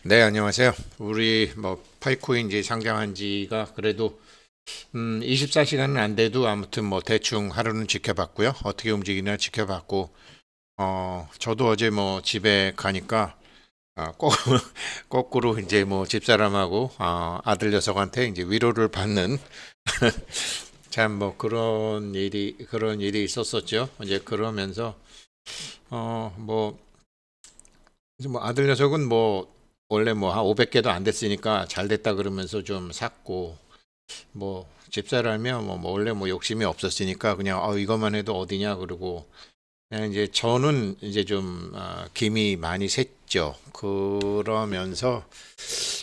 네, 안녕하세요. 우리 파이코인 이제 상장한 지가 그래도 24시간은 안 돼도 아무튼 대충 하루는 지켜봤고요. 어떻게 움직이나 지켜봤고 저도 어제 집에 가니까 꼭 거꾸로 이제 집사람하고 아들 녀석한테 이제 위로를 받는 참 그런 일이 있었었죠. 이제 그러면서 어 뭐 이제 아들 녀석은 원래 한 500개도 안 됐으니까 잘 됐다 그러면서 좀 샀고 집사라면 원래 욕심이 없었으니까 그냥 이것만 해도 어디냐 그러고 그냥 이제 저는 이제 좀 김이 많이 샜죠. 그러면서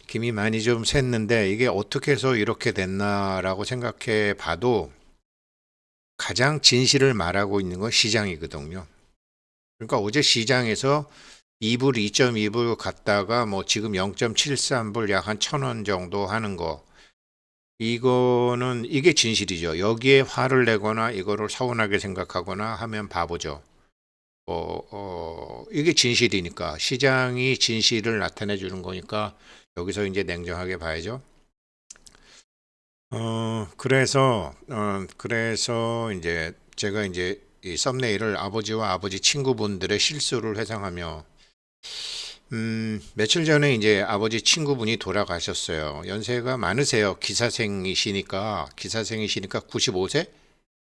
김이 많이 좀 샜는데 이게 어떻게 해서 이렇게 됐나라고 생각해 봐도 가장 진실을 말하고 있는 건 시장이거든요. 그러니까 어제 시장에서 2불, 2.2불 갔다가 지금 0.73불 약 한 1,000원 정도 하는 거. 이게 진실이죠. 여기에 화를 내거나 이거를 서운하게 생각하거나 하면 바보죠. 이게 진실이니까 시장이 진실을 나타내 주는 거니까 여기서 이제 냉정하게 봐야죠. 그래서 이제 제가 이제 이 썸네일을 아버지와 아버지 친구분들의 실수를 회상하며 며칠 전에 이제 아버지 친구분이 돌아가셨어요. 연세가 많으세요. 기사생이시니까 95세?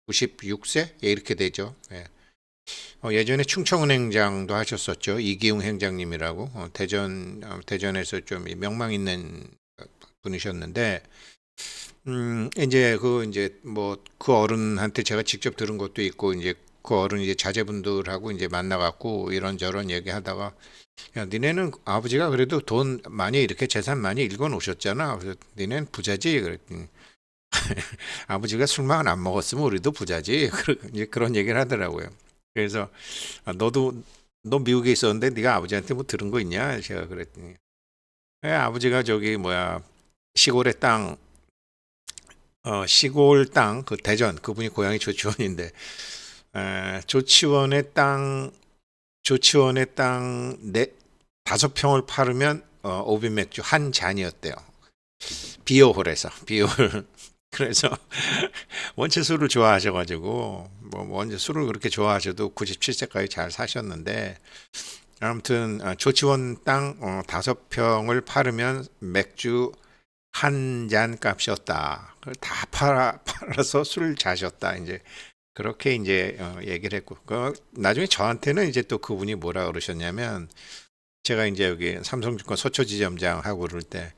96세? 예, 이렇게 되죠. 예. 예전에 충청은행장도 하셨었죠. 이기웅 행장님이라고. 대전에서 좀 명망 있는 분이셨는데, 그 어른한테 제가 직접 들은 것도 있고, 이제 그 어른 이제 자제분들하고 이제 만나갖고 이런저런 얘기하다가 야, 니네는 아버지가 그래도 돈 많이 이렇게 재산 많이 읽어 놓으셨잖아. 그래서 니네는 부자지. 그랬더니 아버지가 술만 안 먹었으면 우리도 부자지. 이제 그런 얘기를 하더라고요. 그래서 너 미국에 있었는데 네가 아버지한테 뭐 들은 거 있냐? 제가 그랬더니 아버지가 저기 시골의 땅, 시골 땅, 그 대전 그분이 고향이 조치원인데 조치원의 땅 5평을 팔으면 오빈 맥주 한 잔이었대요. 비오홀에서 비오홀. 그래서 원체 술을 좋아하셔가지고 원체 술을 그렇게 좋아하셔도 97세까지 잘 사셨는데 아무튼 조치원 땅 5평을 팔으면 맥주 한 잔 값이었다. 그걸 다 팔아서 술 자셨다. 이제 그렇게 이제 얘기를 했고 나중에 저한테는 이제 또 그분이 뭐라 그러셨냐면 제가 이제 여기 삼성증권 서초지점장 하고 그럴 때,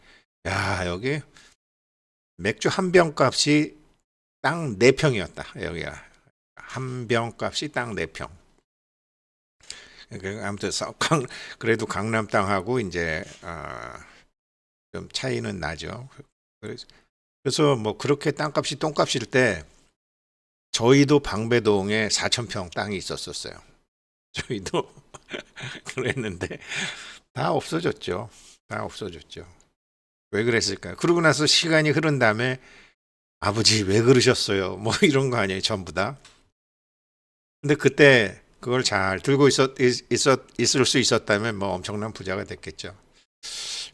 야, 여기 맥주 한 병 값이 땅 4평이었다. 여기가. 한 병 값이 땅 4평. 아무튼 그래도 강남 땅하고 이제, 좀 차이는 나죠. 그래서 그렇게 땅값이 똥값일 때, 저희도 방배동에 4,000평 땅이 있었었어요. 저희도 그랬는데, 다 없어졌죠. 다 없어졌죠. 왜 그랬을까요? 그러고 나서 시간이 흐른 다음에 아버지 왜 그러셨어요? 이런 거 아니에요, 전부 다. 근데 그때 그걸 잘 들고 있을 수 있었다면 엄청난 부자가 됐겠죠.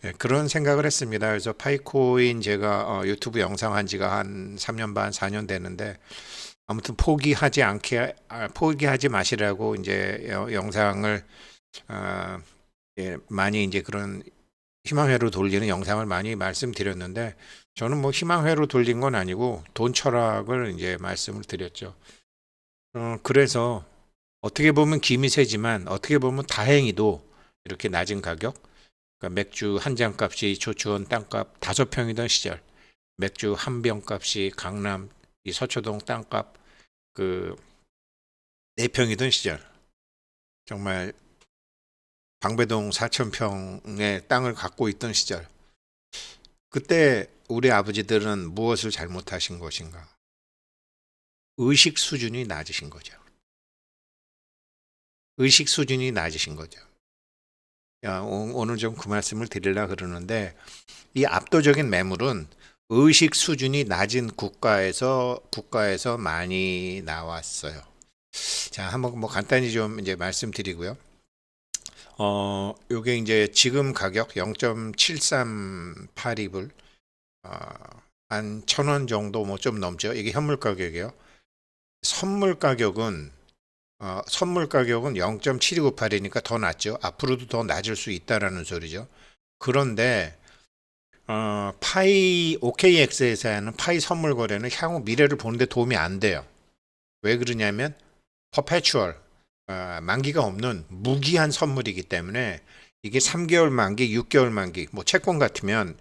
예, 그런 생각을 했습니다. 그래서 파이코인 제가 유튜브 영상 한 지가 한 3년 반, 4년 됐는데 아무튼 포기하지 마시라고 이제 영상을 어, 예, 많이 이제 그런 희망회로 돌리는 영상을 많이 말씀드렸는데 저는 희망회로 돌린 건 아니고 돈 철학을 이제 말씀을 드렸죠. 그래서 어떻게 보면 김이 세지만 어떻게 보면 다행히도 이렇게 낮은 가격, 그러니까 맥주 한 잔 값이 조치원 땅값 5평이던 시절, 맥주 한 병 값이 강남 이 서초동 땅값 그 4평이던 시절, 정말 방배동 4,000평의 땅을 갖고 있던 시절, 그때 우리 아버지들은 무엇을 잘못하신 것인가? 의식 수준이 낮으신 거죠. 의식 수준이 낮으신 거죠. 오늘 좀 그 말씀을 드리려고 그러는데 이 압도적인 매물은 의식 수준이 낮은 국가에서 많이 나왔어요. 자, 한번 간단히 좀 이제 말씀드리고요. 요게 이제 지금 가격 0.7382불, 한 1,000원 정도 뭐 좀 넘죠. 이게 현물 가격이에요. 선물 가격은 선물 가격은 0.7298이니까 더 낮죠. 앞으로도 더 낮을 수 있다라는 소리죠. 그런데 파이 OKX에서 하는 파이 선물 거래는 향후 미래를 보는데 도움이 안 돼요. 왜 그러냐면 퍼페추얼, 만기가 없는 무기한 선물이기 때문에 이게 3개월 만기, 6개월 만기, 뭐 채권 같으면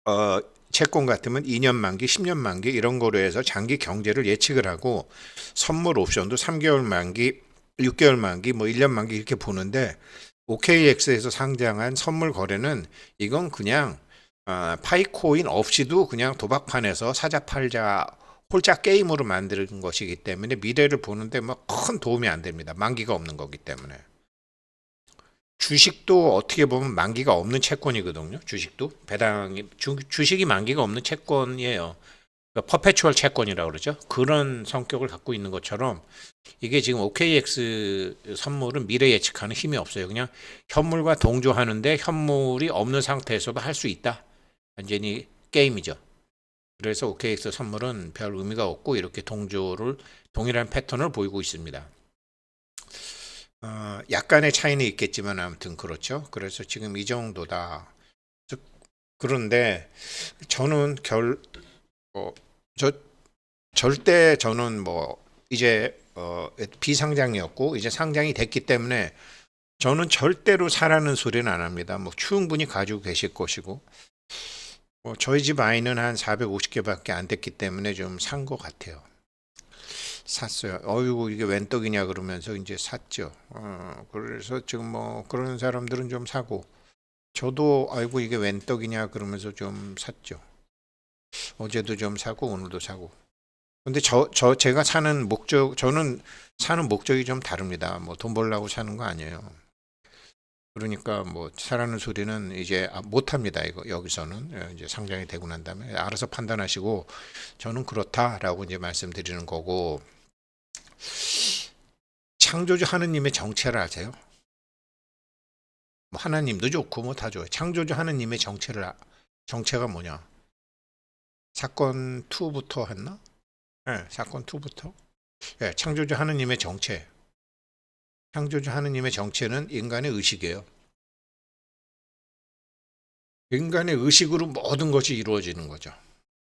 2년 만기, 10년 만기 이런 거로 해서 장기 경제를 예측을 하고 선물 옵션도 3개월 만기, 6개월 만기, 뭐 1년 만기 이렇게 보는데 OKX에서 상장한 선물 거래는 이건 그냥 파이코인 없이도 그냥 도박판에서 사자 팔자 홀짝 게임으로 만드는 것이기 때문에 미래를 보는데 뭐 큰 도움이 안 됩니다. 만기가 없는 거기 때문에. 주식도 어떻게 보면 만기가 없는 채권이거든요. 주식도 배당이 주식이 만기가 없는 채권이에요. 그러니까 퍼페추얼 채권이라고 그러죠. 그런 성격을 갖고 있는 것처럼 이게 지금 OKX 선물은 미래 예측하는 힘이 없어요. 그냥 현물과 동조하는데 현물이 없는 상태에서도 할 수 있다. 완전히 게임이죠. 그래서 OKX 선물은 별 의미가 없고 이렇게 동일한 패턴을 보이고 있습니다. 약간의 차이는 있겠지만 아무튼 그렇죠. 그래서 지금 이 정도다. 그런데 저는 저 절대 저는 뭐 이제 비상장이었고 이제 상장이 됐기 때문에 저는 절대로 사라는 소리는 안 합니다. 뭐 충분히 가지고 계실 것이고 저희 집 아이는 한 450개밖에 안 됐기 때문에 좀 산 것 같아요. 샀어요. 어이구 이게 웬 떡이냐 그러면서 이제 샀죠. 그래서 지금 뭐 그런 사람들은 좀 사고 저도 아이고 이게 웬 떡이냐 그러면서 좀 샀죠. 어제도 좀 사고 오늘도 사고. 근데 제가 저는 사는 목적이 좀 다릅니다. 뭐 돈 벌려고 사는 거 아니에요. 그러니까 뭐 사라는 소리는 이제 못 합니다. 이거 여기서는 이제 상장이 되고 난 다음에 알아서 판단하시고 저는 그렇다라고 이제 말씀드리는 거고 창조주 하느님의 정체를 아세요? 뭐 하나님도 좋고 뭐 다 좋아요. 창조주 하느님의 정체가 뭐냐? 사건 2부터 했나? 네, 사건 2부터. 네, 창조주 하느님의 정체. 창조주 하느님의 정체는 인간의 의식이에요. 인간의 의식으로 모든 것이 이루어지는 거죠.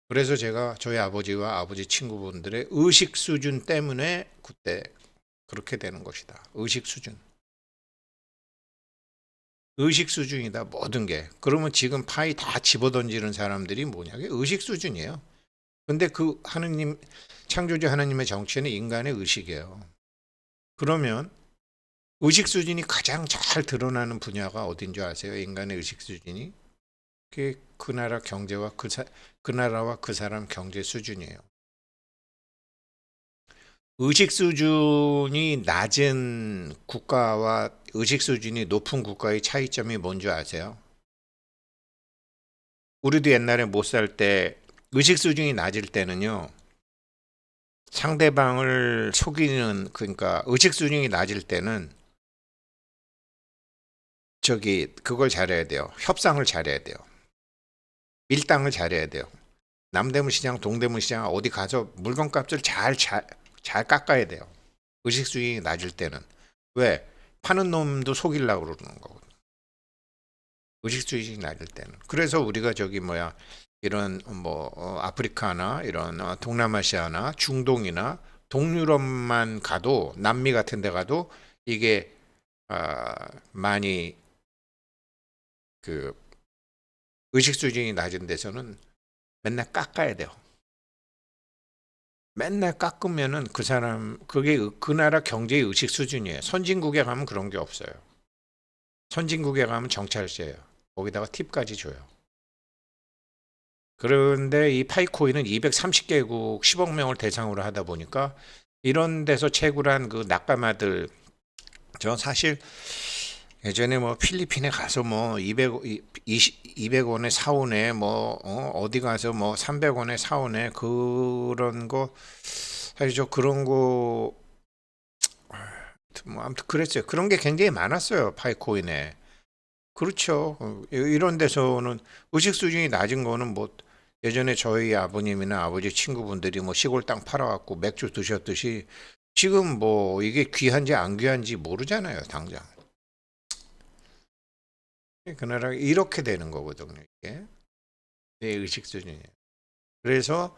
그래서 제가 저희 아버지와 아버지 친구분들의 의식 수준 때문에 그때 그렇게 되는 것이다. 의식 수준. 의식 수준이다. 모든 게. 그러면 지금 파이 다 집어던지는 사람들이 뭐냐? 의식 수준이에요. 근데 그 하느님, 창조주 하나님의 정체는 인간의 의식이에요. 그러면 의식 수준이 가장 잘 드러나는 분야가 어딘 줄 아세요? 인간의 의식 수준이? 그게 그 나라 경제와 그 나라와 그 사람 경제 수준이에요. 의식 수준이 낮은 국가와 의식 수준이 높은 국가의 차이점이 뭔지 아세요? 우리도 옛날에 못 살 때 의식 수준이 낮을 때는요. 상대방을 속이는 그러니까 의식 수준이 낮을 때는 그걸 잘해야 돼요. 협상을 잘해야 돼요. 밀당을 잘해야 돼요. 남대문 시장, 동대문 시장 어디 가서 물건값을 잘 깎아야 돼요. 의식 수준이 낮을 때는. 왜? 파는 놈도 속이려고 그러는 거거든. 의식 수준이 낮을 때는. 그래서 우리가 이런 뭐 아프리카나 이런 동남아시아나 중동이나 동유럽만 가도 남미 같은 데 가도 이게 많이 그 의식 수준이 낮은 데서는 맨날 깎아야 돼요. 맨날 깎으면은 그게 그 나라 경제의 의식 수준이에요. 선진국에 가면 그런 게 없어요. 선진국에 가면 정찰제예요. 거기다가 팁까지 줘요. 그런데 이 파이코인은 230개국 10억 명을 대상으로 하다 보니까 이런 데서 채굴한 그 낙가마들 저 사실 예전에 뭐 필리핀에 가서 뭐 200원에 사오네 뭐 어디 가서 뭐 300원에 사오네 그런 거 사실 저 그런 거 뭐 아무튼 그랬어요. 그런 게 굉장히 많았어요. 파이코인에. 그렇죠. 이런 데서는 의식 수준이 낮은 거는 뭐 예전에 저희 아버님이나 아버지 친구분들이 뭐 시골 땅 팔아갖고 맥주 드셨듯이 지금 뭐 이게 귀한지 안 귀한지 모르잖아요, 당장. 그 나라 이렇게 되는 거거든요, 이게. 내 의식 수준이. 그래서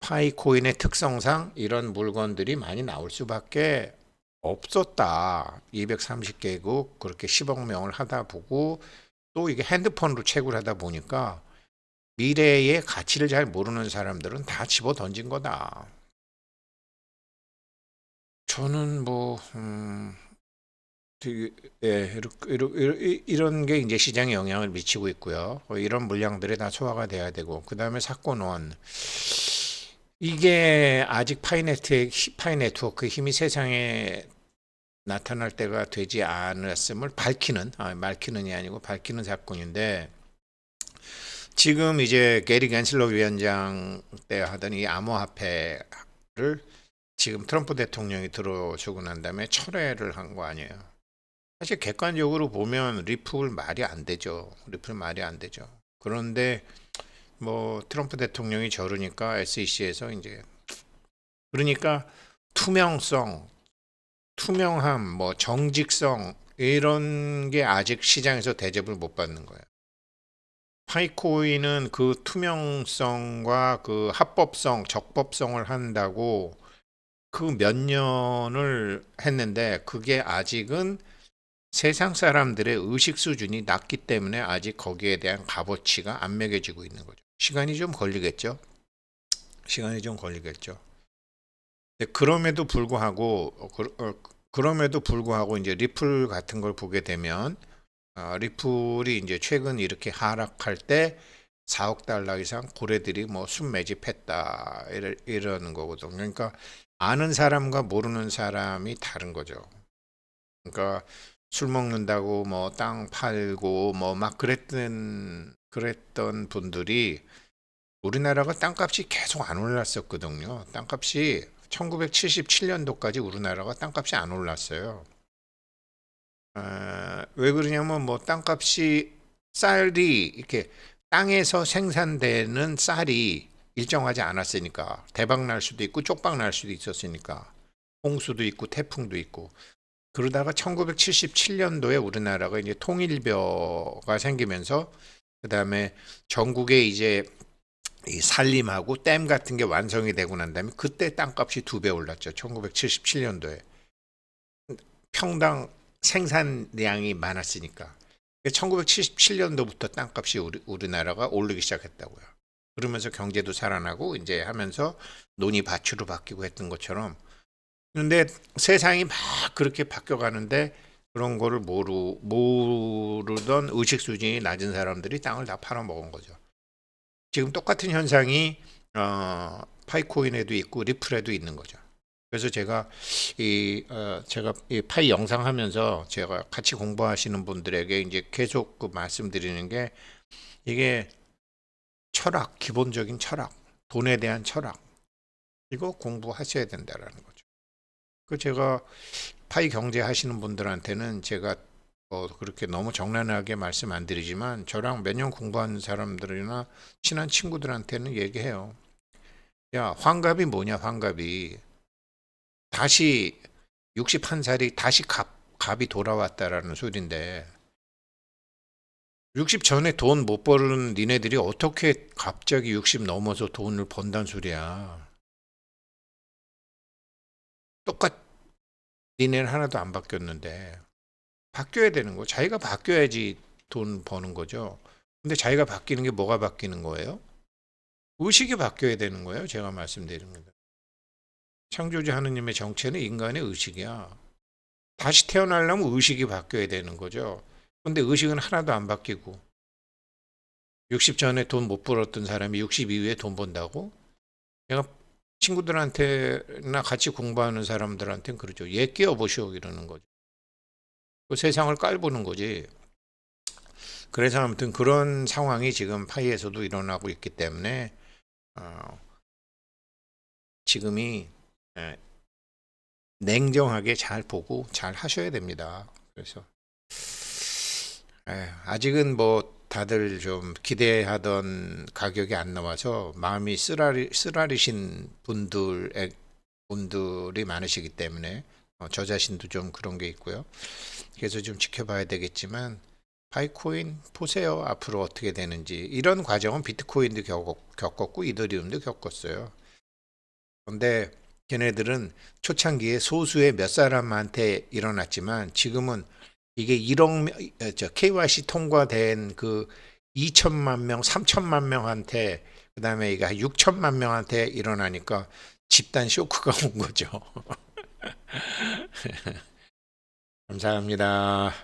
파이코인의 특성상 이런 물건들이 많이 나올 수밖에 없었다. 230개국 그렇게 10억 명을 하다 보고 또 이게 핸드폰으로 채굴 하다 보니까 미래의 가치를 잘 모르는 사람들은 다 집어 던진 거다. 저는 뭐, 되게, 예, 이런 게 이제 시장에 영향을 미치고 있고요. 이런 물량들이 다 소화가 돼야 되고, 그 다음에 사건원. 이게 아직 파이네트워크 힘이 세상에 나타날 때가 되지 않았음을 밝히는이 아니고 밝히는 사건인데, 지금 이제 게리 갠슬러 위원장 때 하던 이 암호화폐를 지금 트럼프 대통령이 들어오고 난 다음에 철회를 한 거 아니에요. 사실 객관적으로 보면 리플 말이 안 되죠. 리플 말이 안 되죠. 그런데 뭐 트럼프 대통령이 저러니까 SEC에서 이제 그러니까 투명성, 투명함, 뭐 정직성 이런 게 아직 시장에서 대접을 못 받는 거예요. 파이코인은 그 투명성과 그 합법성, 적법성을 한다고 그 몇 년을 했는데 그게 아직은 세상 사람들의 의식 수준이 낮기 때문에 아직 거기에 대한 값어치가 안 매겨지고 있는 거죠. 시간이 좀 걸리겠죠. 시간이 좀 걸리겠죠. 근데 그럼에도 불구하고 이제 리플 같은 걸 보게 되면 리플이 이제 최근 이렇게 하락할 때 4억 달러 이상 고래들이 뭐 순매집했다 이러는 거거든요. 그러니까 아는 사람과 모르는 사람이 다른 거죠. 그러니까 술 먹는다고 뭐 땅 팔고 뭐 막 그랬던 분들이 우리나라가 땅값이 계속 안 올랐었거든요. 땅값이 1977년도까지 우리나라가 땅값이 안 올랐어요. 왜 그러냐면 뭐 땅값이 쌀이 이렇게 땅에서 생산되는 쌀이 일정하지 않았으니까 대박 날 수도 있고 쪽박 날 수도 있었으니까 홍수도 있고 태풍도 있고 그러다가 1977년도에 우리나라가 이제 통일벼가 생기면서 그다음에 전국에 이제 이 산림하고 댐 같은 게 완성이 되고 난 다음에 그때 땅값이 2배 올랐죠. 1977년도에 평당 생산량이 많았으니까. 1977년도부터 땅값이 우리나라가 오르기 시작했다고요. 그러면서 경제도 살아나고 이제 하면서 논이 밭으로 바뀌고 했던 것처럼. 그런데 세상이 막 그렇게 바뀌어 가는데 그런 거를 모르던 의식 수준이 낮은 사람들이 땅을 다 팔아먹은 거죠. 지금 똑같은 현상이 파이코인에도 있고 리플에도 있는 거죠. 그래서 제가 이 파이 영상 하면서 제가 같이 공부하시는 분들에게 이제 계속 그 말씀드리는 게 이게 철학, 기본적인 철학, 돈에 대한 철학 이거 공부하셔야 된다라는 거죠. 그 제가 파이 경제 하시는 분들한테는 제가 그렇게 너무 정난하게 말씀 안 드리지만 저랑 몇 년 공부한 사람들이나 친한 친구들한테는 얘기해요. 야, 환갑이 뭐냐, 환갑이. 다시 61살이 다시 갑이 돌아왔다라는 소리인데 60 전에 돈 못 버는 니네들이 어떻게 갑자기 60 넘어서 돈을 번단 소리야. 똑같 니네는 하나도 안 바뀌었는데 바뀌어야 되는 거. 자기가 바뀌어야지 돈 버는 거죠. 근데 자기가 바뀌는 게 뭐가 바뀌는 거예요? 의식이 바뀌어야 되는 거예요. 제가 말씀드리는 겁니다. 창조주 하느님의 정체는 인간의 의식이야. 다시 태어나려면 의식이 바뀌어야 되는 거죠. 근데 의식은 하나도 안 바뀌고 60 전에 돈 못 벌었던 사람이 60 이후에 돈 번다고? 내가 친구들한테나 같이 공부하는 사람들한테는 그러죠. 얘 끼워보시오 이러는 거죠. 그 세상을 깔보는 거지. 그래서 아무튼 그런 상황이 지금 파이에서도 일어나고 있기 때문에 어, 지금이 예, 냉정하게 잘 보고 잘 하셔야 됩니다. 그래서 아직은 뭐 다들 좀 기대하던 가격이 안 나와서 마음이 쓰라리신 분들이 많으시기 때문에 저 자신도 좀 그런 게 있고요. 그래서 좀 지켜봐야 되겠지만 바이코인 보세요. 앞으로 어떻게 되는지. 이런 과정은 비트코인도 겪었고 이더리움도 겪었어요. 근데 걔네들은 초창기에 소수의 몇 사람한테 일어났지만 지금은 이게 1억 KYC 통과된 그 2천만 명, 3천만 명한테 그다음에 이게 6천만 명한테 일어나니까 집단 쇼크가 온 거죠. 감사합니다.